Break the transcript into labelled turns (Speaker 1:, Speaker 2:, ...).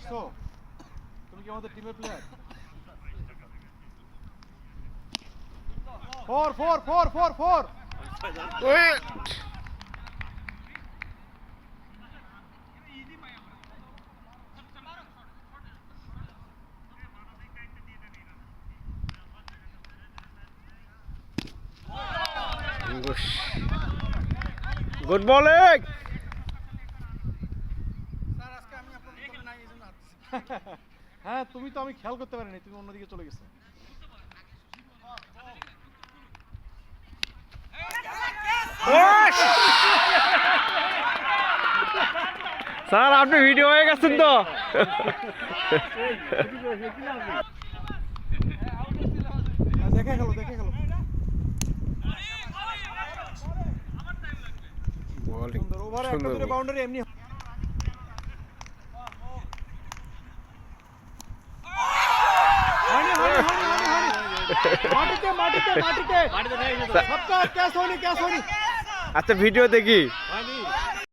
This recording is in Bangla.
Speaker 1: আসছো? তুমি কি আমাদের টিমের প্লেয়ার? 4
Speaker 2: good bowling.
Speaker 1: হ্যাঁ, তুমি তো আমি খেয়াল করতে পারিনি, তুমি অন্যদিকে চলে গেছো।
Speaker 2: স্যার আপনি ভিডিও হয়ে গেছেন তো।
Speaker 1: দেখে গেল, দেখে গেল। সুন্দর ওভারে একটা দুটো বাউন্ডারি এমনি। মাটিতে মাটিতে মাটিতে মাটিতে ক্যাচ হয়নি, ক্যাচ হয়নি।
Speaker 2: আচ্ছা ভিডিও দেখি।